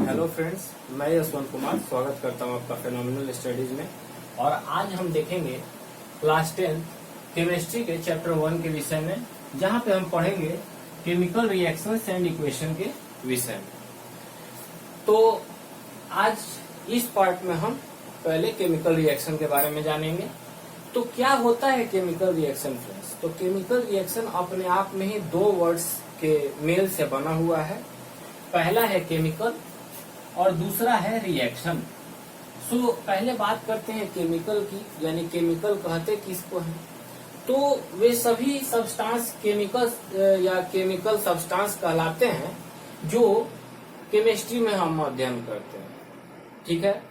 Hello friends, मैं यशवंत कुमार स्वागत करता हूं आपका फेनोमेनल स्टडीज में। और आज हम देखेंगे क्लास 10 केमिस्ट्री के चैप्टर 1 के विषय में, जहां पे हम पढ़ेंगे केमिकल रिएक्शंस एंड इक्वेशन के विषय में। तो आज इस पार्ट में हम पहले केमिकल रिएक्शन के बारे में जानेंगे। तो क्या होता है केमिकल रिएक्शन फ्रेंड्स? तो केमिकल रिएक्शन अपने आप में ही दो वर्ड्स के मेल से बना हुआ है। पहला है केमिकल और दूसरा है रिएक्शन। सो पहले बात करते हैं केमिकल की, यानी केमिकल कहते किसको हैं? तो वे सभी सब्सटेंस केमिकल या केमिकल सब्सटेंस कहलाते हैं जो केमिस्ट्री में हम अध्ययन करते हैं। ठीक है,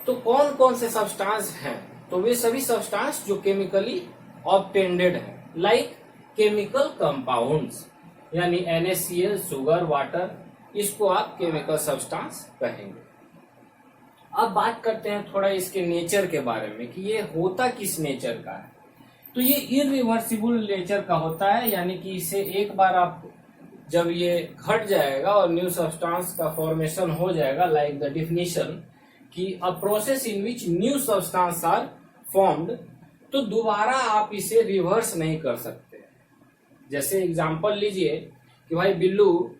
तो कौन कौन से सब्सटेंस हैं? तो वे सभी सब्सटेंस जो केमिकली ऑब्टेंडेड है, लाइक केमिकल कंपाउंड्स, यानी NaCl, शुगर, वाटर, इसको आप केमिकल सब्सटेंस कहेंगे। अब बात करते हैं थोड़ा इसके नेचर के बारे में कि ये होता किस नेचर का है। तो ये इरिवर्सिबल नेचर का होता है, यानी कि इसे एक बार आप जब ये घट जाएगा और न्यू सब्सटेंस का फॉर्मेशन हो जाएगा, लाइक द डिफिनीशन कि a process in which new substance are formed, तो दोबारा आप इसे रिवर्स नहीं कर सकते। जैसे एग्जांपल लीजिए कि भाई बिल्लू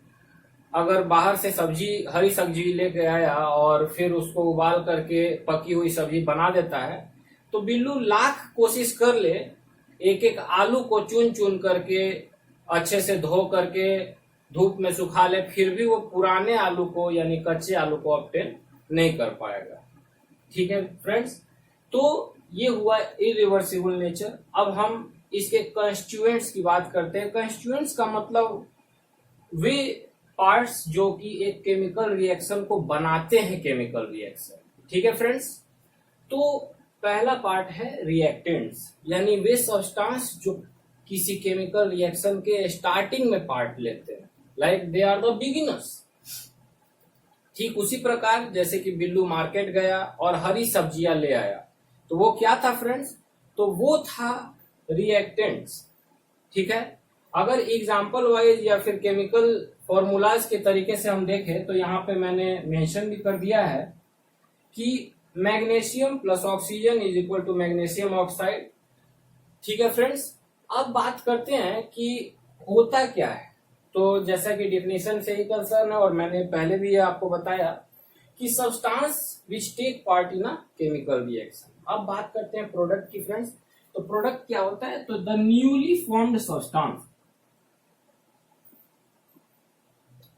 अगर बाहर से सब्जी, हरी सब्जी लेके आया और फिर उसको उबाल करके पकी हुई सब्जी बना देता है, तो बिल्लू लाख कोशिश कर ले, एक एक आलू को चुन चुन करके अच्छे से धो करके धूप में सुखा ले, फिर भी वो पुराने आलू को यानी कच्चे आलू को ऑब्टेन नहीं कर पाएगा। ठीक है फ्रेंड्स, तो ये हुआ इरिवर्सिबल नेचर। अब हम इसके कंस्टिट्यूएंट्स की बात करते हैं। कंस्टिट्यूएंट्स का मतलब वे पार्ट्स जो कि एक केमिकल रिएक्शन को बनाते हैं केमिकल रिएक्शन। ठीक है फ्रेंड्स, तो पहला पार्ट है रिएक्टेंट्स, यानी वे सब्सटेंस जो किसी केमिकल रिएक्शन के स्टार्टिंग में पार्ट लेते हैं, like they are the beginners. ठीक उसी प्रकार जैसे कि बिल्लू मार्केट गया और हरी सब्जियां ले आया, तो वो क्या था फ्रेंड्स? तो वो था रिएक्टेंट्स। ठीक है, अगर एग्जाम्पल वाइज या फिर केमिकल फॉर्मूलाज के तरीके से हम देखें तो यहाँ पे मैंने मेंशन भी कर दिया है कि magnesium plus oxygen is equal to magnesium oxide. ठीक है फ्रेंड्स, अब बात करते हैं कि होता क्या है। तो जैसा कि डिफिनेशन से ही कंसर्न है और मैंने पहले भी आपको बताया कि substance which take part in a chemical reaction. अब बात करते हैं प्रोडक्ट की फ्रेंड्स। तो प्रोडक्ट क्या होता है? तो the newly formed substance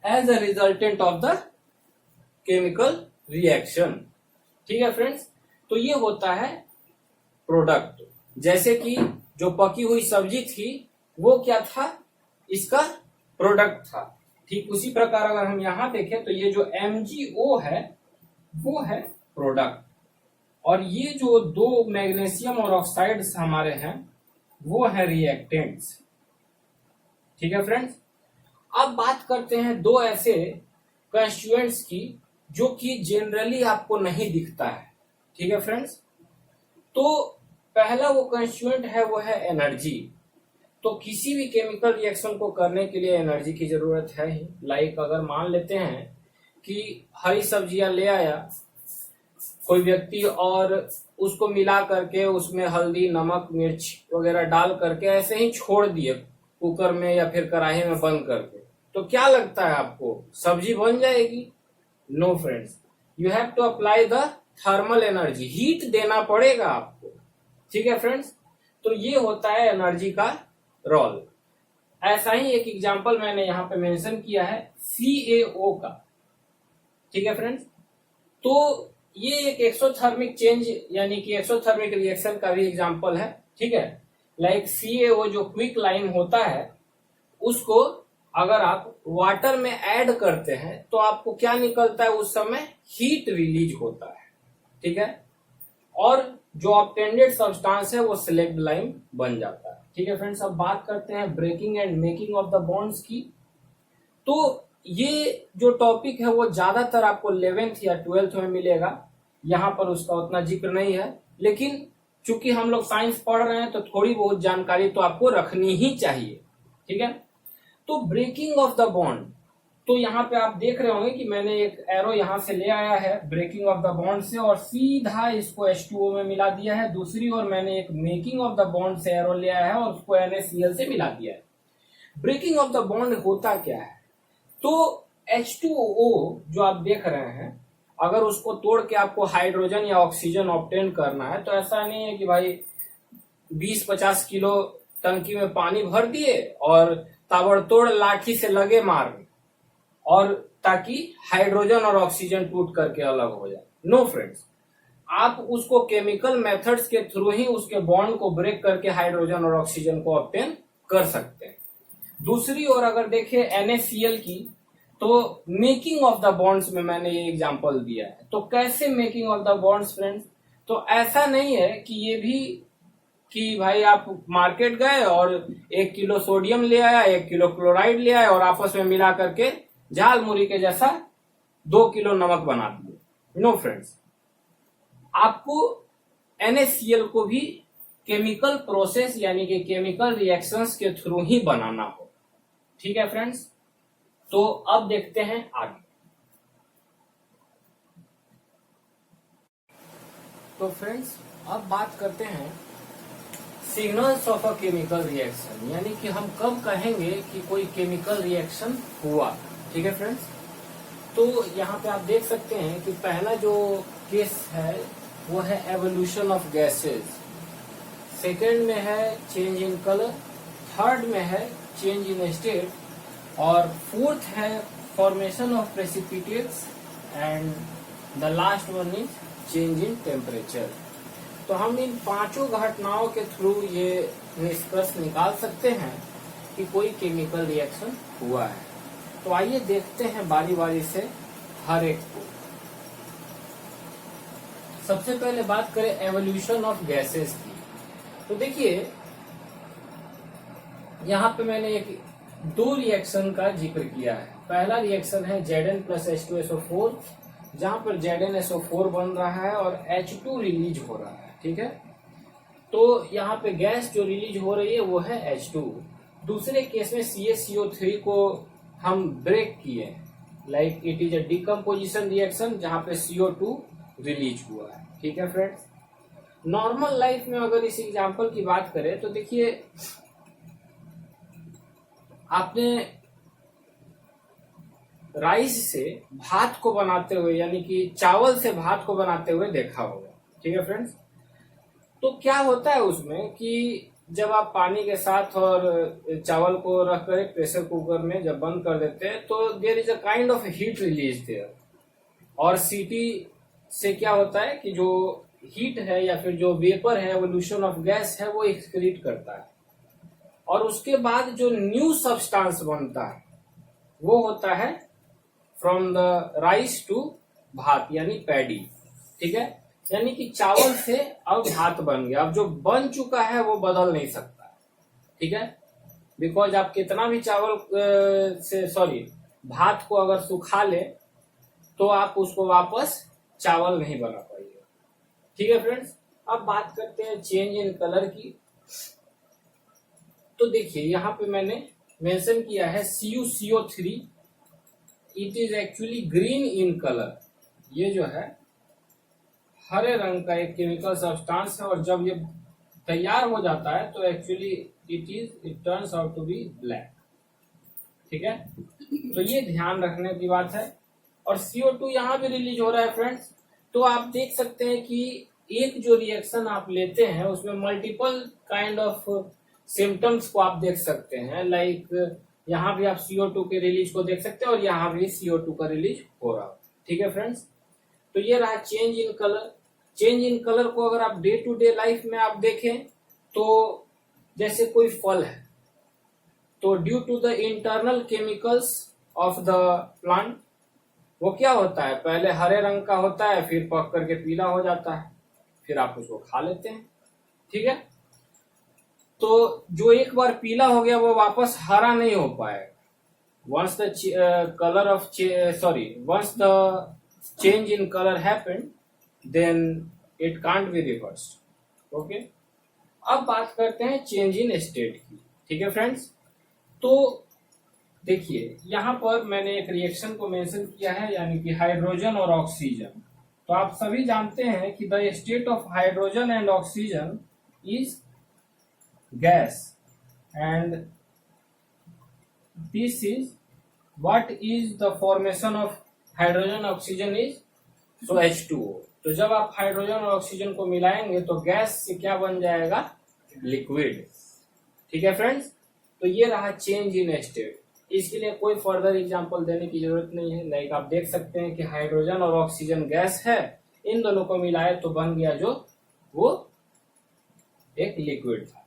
as a resultant of the chemical reaction। ठीक है फ्रेंड्स, तो ये होता है प्रोडक्ट। जैसे कि जो पकी हुई सब्जी थी वो क्या था? इसका प्रोडक्ट था। ठीक उसी प्रकार अगर हम यहां देखें तो ये जो MgO है वो है प्रोडक्ट, और ये जो दो मैग्नीशियम और ऑक्साइड्स हमारे हैं वो है रिएक्टेंट्स। ठीक है फ्रेंड्स, अब बात करते हैं दो ऐसे कंस्टिट्यूएंट्स की जो कि जनरली आपको नहीं दिखता है। ठीक है फ्रेंड्स, तो पहला वो कंस्टिट्यूएंट है वो है एनर्जी। तो किसी भी केमिकल रिएक्शन को करने के लिए एनर्जी की जरूरत है ही। लाइक अगर मान लेते हैं कि हरी सब्जियां ले आया कोई व्यक्ति और उसको मिला करके उसमें हल्दी, नमक, मिर्च वगैरह डाल करके ऐसे ही छोड़ दिए कुकर में या फिर कढ़ाई में बंद करके, तो क्या लगता है आपको? सब्जी बन जाएगी? No friends, you have to apply the thermal energy, heat देना पड़ेगा आपको। ठीक है फ्रेंड्स, तो ये होता है एनर्जी का रोल। ऐसा ही एक एग्जांपल मैंने यहाँ पे मेंशन किया है CaO का। ठीक है फ्रेंड्स, तो ये एक एक्सोथर्मिक चेंज यानी कि एक्सोथर्मिक रिएक्शन का भी एग्जांपल है। ठीक है, लाइक CaO जो क्विक लाइम होता है उसको अगर आप वाटर में ऐड करते हैं तो आपको क्या निकलता है? उस समय हीट रिलीज होता है। ठीक है, और जो ऑब्टेंडेड सब्सटेंस है वो सिलेक्ट लाइम बन जाता है। ठीक है फ्रेंड्स, अब बात करते हैं breaking and making of the bonds की। तो ये जो टॉपिक है वो ज्यादातर आपको 11th या 12th में मिलेगा, यहाँ पर उसका उतना जिक्र नहीं है, लेकिन चूंकि हम लोग साइंस पढ़ रहे हैं तो थोड़ी बहुत जानकारी तो आपको रखनी ही चाहिए। ठीक है, तो ब्रेकिंग ऑफ द बॉन्ड तो यहाँ पे आप देख रहे होंगे कि मैंने एक एरो यहाँ से ले आया है ब्रेकिंग ऑफ द बॉन्ड से और सीधा इसको H2O में मिला दिया है। दूसरी ओर मैंने एक मेकिंग ऑफ द बॉन्ड से एरो ले आया है और उसको NaCl से मिला दिया है। ब्रेकिंग ऑफ द बॉन्ड होता क्या है? तो H2O जो आप देख रहे हैं, अगर उसको तोड़ के आपको हाइड्रोजन या ऑक्सीजन ऑब्टेन करना है तो ऐसा नहीं है कि भाई 20-50 किलो टंकी में पानी भर दिए और ताबड़तोड़ लाठी से लगे मारने और ताकि हाइड्रोजन और ऑक्सीजन टूट करके अलग हो जाए। नो फ्रेंड्स, आप उसको केमिकल मेथड्स के थ्रू ही उसके बॉन्ड को ब्रेक करके हाइड्रोजन और ऑक्सीजन को ऑब्टेन कर सकते हैं। दूसरी ओर अगर देखें NaCl की, तो मेकिंग ऑफ द बॉन्ड्स में मैंने ये एग्जांपल दिया है। तो कैसे making of the bonds friends? तो ऐसा नहीं है कि ये भी कि भाई आप मार्केट गए और 1 किलो सोडियम ले आया, 1 किलो क्लोराइड ले आया और आपस में मिला करके झाल मुरी के जैसा 2 किलो नमक बना दिए। नो फ्रेंड्स, आपको NaCl को भी केमिकल प्रोसेस यानी कि केमिकल रिएक्शंस के थ्रू ही बनाना हो। ठीक है फ्रेंड्स, तो अब देखते हैं आगे। तो फ्रेंड्स, अब बात करते हैं signals of a chemical reaction, यानी कि हम कब कहेंगे कि कोई केमिकल रिएक्शन हुआ। ठीक है फ्रेंड्स, तो यहाँ पे आप देख सकते हैं कि पहला जो केस है वो है एवोल्यूशन ऑफ गैसेस, सेकेंड में है चेंज इन कलर, थर्ड में है चेंज इन स्टेट और फोर्थ है formation of precipitates and the last one is change in temperature. तो हम इन पांचों घटनाओं के थ्रू ये निष्कर्ष निकाल सकते हैं कि कोई केमिकल रिएक्शन हुआ है। तो आइए देखते हैं बारी बारी से हर एक को। सबसे पहले बात करें एवोल्यूशन ऑफ गैसेस की। तो देखिए यहाँ पे मैंने एक 2 रिएक्शन का जिक्र किया है। पहला रिएक्शन है Zn प्लस H2SO4, जहां पर ZnSO4 बन रहा है और H2 रिलीज हो रहा है। ठीक है, तो यहाँ पे गैस जो रिलीज हो रही है वो है H2। दूसरे केस में CaCO3 को हम ब्रेक किए, like it is a decomposition reaction जहां पे CO2 रिलीज हुआ है। ठीक है फ्रेंड्स, नॉर्मल लाइफ में अगर इस एग्जांपल की बात करें तो देखिए आपने राइस से भात को बनाते हुए यानी कि चावल से भात को बनाते हुए देखा होगा। ठीक है फ्रेंड्स, तो क्या होता है उसमें कि जब आप पानी के साथ और चावल को रखकर प्रेशर कुकर में जब बंद कर देते हैं तो there is a kind of heat release there, और सीटी से क्या होता है कि जो हीट है या फिर जो वेपर है, एवोल्यूशन ऑफ गैस है, वो एक्सक्रीट करता है और उसके बाद जो न्यू सब्सटेंस बनता है वो होता है फ्रॉम द राइस टू भात यानी पैडी। ठीक है, यानी कि चावल से अब भात बन गया। अब जो बन चुका है वो बदल नहीं सकता। ठीक है, बिकॉज आप कितना भी चावल भात को अगर सुखा ले तो आप उसको वापस चावल नहीं बना पाइए। ठीक है फ्रेंड्स, अब बात करते हैं चेंज इन कलर की। तो देखिए यहाँ पे मैंने मेंशन किया है CuCO3, it is actually green in colour. ये जो है हरे रंग का एक केमिकल सब्सटेंस है और जब ये तैयार हो जाता है तो actually it turns out to be black. ठीक है, तो ये ध्यान रखने की बात है। और CO2 यहाँ भी रिलीज हो रहा है फ्रेंड्स। तो आप देख सकते हैं कि एक जो रिएक्शन आप लेते हैं उसमें मल्टीपल काइंड ऑफ सिम्टम्स को आप देख सकते हैं। लाइक यहाँ भी आप CO2 के रिलीज को देख सकते हैं और यहाँ भी CO2 का रिलीज हो रहा है। ठीक है फ्रेंड्स, तो ये रहा change in colour. Change in colour को अगर आप डे टू डे लाइफ में आप देखें तो जैसे कोई फल है तो due to the internal chemicals of the plant वो क्या होता है, पहले हरे रंग का होता है, फिर पक करके पीला हो जाता है, फिर आप उसको खा लेते हैं। ठीक है, तो जो एक बार पीला हो गया वो वापस हरा नहीं हो पाएगा। Once the colour of once the change in colour happened then it can't be reversed. Okay, अब बात करते हैं चेंज इन स्टेट की। ठीक है फ्रेंड्स, तो देखिए यहाँ पर मैंने एक रिएक्शन को मेंशन किया है, यानी कि हाइड्रोजन और ऑक्सीजन। तो आप सभी जानते हैं कि the state of hydrogen and oxygen is gas, and this is what is the formation of hydrogen oxygen is so H2O। तो जब आप हाइड्रोजन और ऑक्सीजन को मिलाएंगे तो गैस से क्या बन जाएगा, लिक्विड। ठीक है फ्रेंड्स, तो ये रहा चेंज इन स्टेट। इसके लिए कोई फर्दर एग्जांपल देने की जरूरत नहीं है। लाइक आप देख सकते हैं कि हाइड्रोजन और ऑक्सीजन गैस है, इन दोनों को मिलाए तो बन गया जो वो एक लिक्विड था।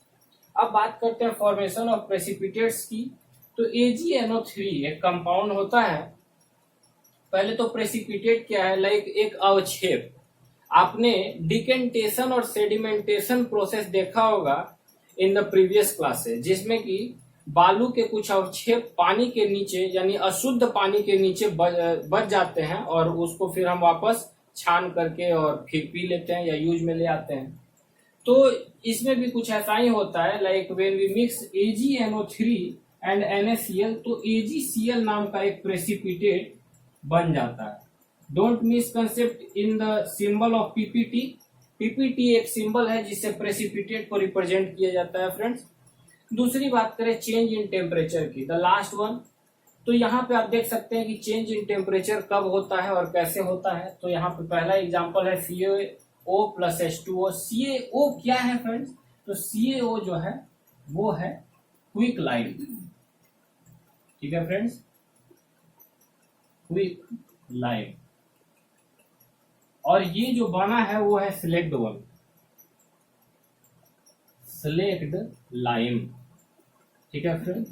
अब बात करते हैं फॉर्मेशन ऑफ प्रेसिपिटेट्स की। तो AgNO3 एक कंपाउंड होता है। पहले तो प्रेसिपिटेट क्या है, लाइक एक अवक्षेप। आपने डिकेंटेशन और सेडिमेंटेशन प्रोसेस देखा होगा इन द प्रीवियस क्लासेस, जिसमें कि बालू के कुछ अवक्षेप पानी के नीचे यानी अशुद्ध पानी के नीचे बच जाते हैं और उसको फिर हम वापस छान करके और फिर पी लेते हैं या यूज में ले आते हैं। तो इसमें भी कुछ ऐसा ही होता है, like when we mix AgNO3 and NaCl, तो AgCl नाम का एक प्रेसिपिटेट बन जाता है। Don't miss concept in the symbol of PPT। PPT एक सिंबल है जिससे प्रेसिपिटेट को रिप्रेजेंट किया जाता है फ्रेंड्स। दूसरी बात करें चेंज इन टेम्परेचर की, द लास्ट वन। तो यहाँ पे आप देख सकते हैं कि चेंज इन टेम्परेचर कब होता है और कैसे होता है। तो यहाँ पे पहला एग्जांपल है CaO प्लस H2O। CaO क्या है फ्रेंड्स, तो CaO जो है वो है क्विक लाइम। ठीक है फ्रेंड्स, क्विक लाइम। और ये जो बना है वो है स्लेक्ड वन, स्लेक्ड लाइम। ठीक है फ्रेंड्स,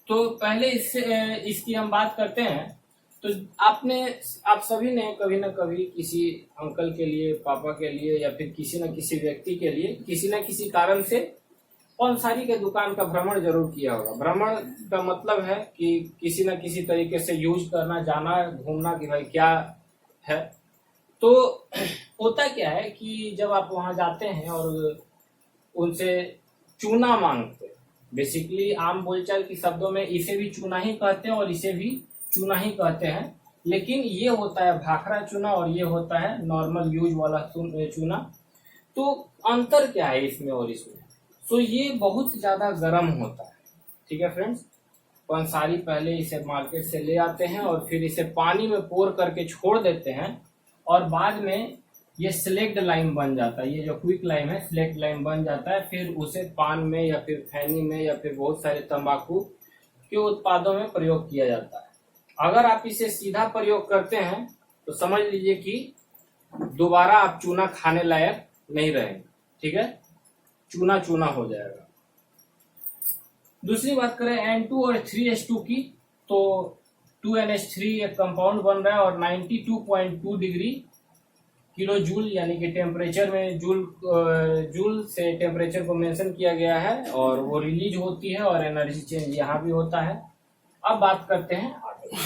तो पहले इसकी हम बात करते हैं। तो आप सभी ने कभी ना कभी किसी अंकल के लिए, पापा के लिए या फिर किसी न किसी व्यक्ति के लिए किसी न किसी कारण से पंसारी के दुकान का भ्रमण जरूर किया होगा। भ्रमण का मतलब है कि किसी न किसी तरीके से यूज करना, जाना, घूमना कि भाई क्या है। तो होता क्या है कि जब आप वहां जाते हैं और उनसे चूना मांगते हैं, बेसिकली आम बोलचाल की शब्दों में इसे भी चूना ही कहते हैं और इसे भी चूना ही कहते हैं, लेकिन ये होता है भाखड़ा चूना और ये होता है नॉर्मल यूज वाला चूना। तो अंतर क्या है इसमें और इसमें? तो ये बहुत ज्यादा गर्म होता है। ठीक है फ्रेंड्स, पंसारी पहले इसे मार्केट से ले आते हैं और फिर इसे पानी में पोर करके छोड़ देते हैं और बाद में ये स्लेक्ड लाइम बन जाता है। ये जो क्विक लाइम है स्लेक्ड लाइम बन जाता है, फिर उसे पान में या फिर खैनी में या फिर बहुत सारे तंबाकू के उत्पादों में प्रयोग किया जाता है। अगर आप इसे सीधा प्रयोग करते हैं तो समझ लीजिए कि दोबारा आप चूना खाने लायक नहीं रहेंगे। ठीक है, चूना चूना हो जाएगा। दूसरी बात करें N2 और 3H2 की, तो 2NH3 एक कंपाउंड बन रहा है और 92.2 डिग्री किलो जूल यानी कि टेम्परेचर में जूल से टेम्परेचर को मेंशन किया गया है और वो रिलीज होती है और एनर्जी चेंज यहाँ भी होता है। अब बात करते हैं आगे।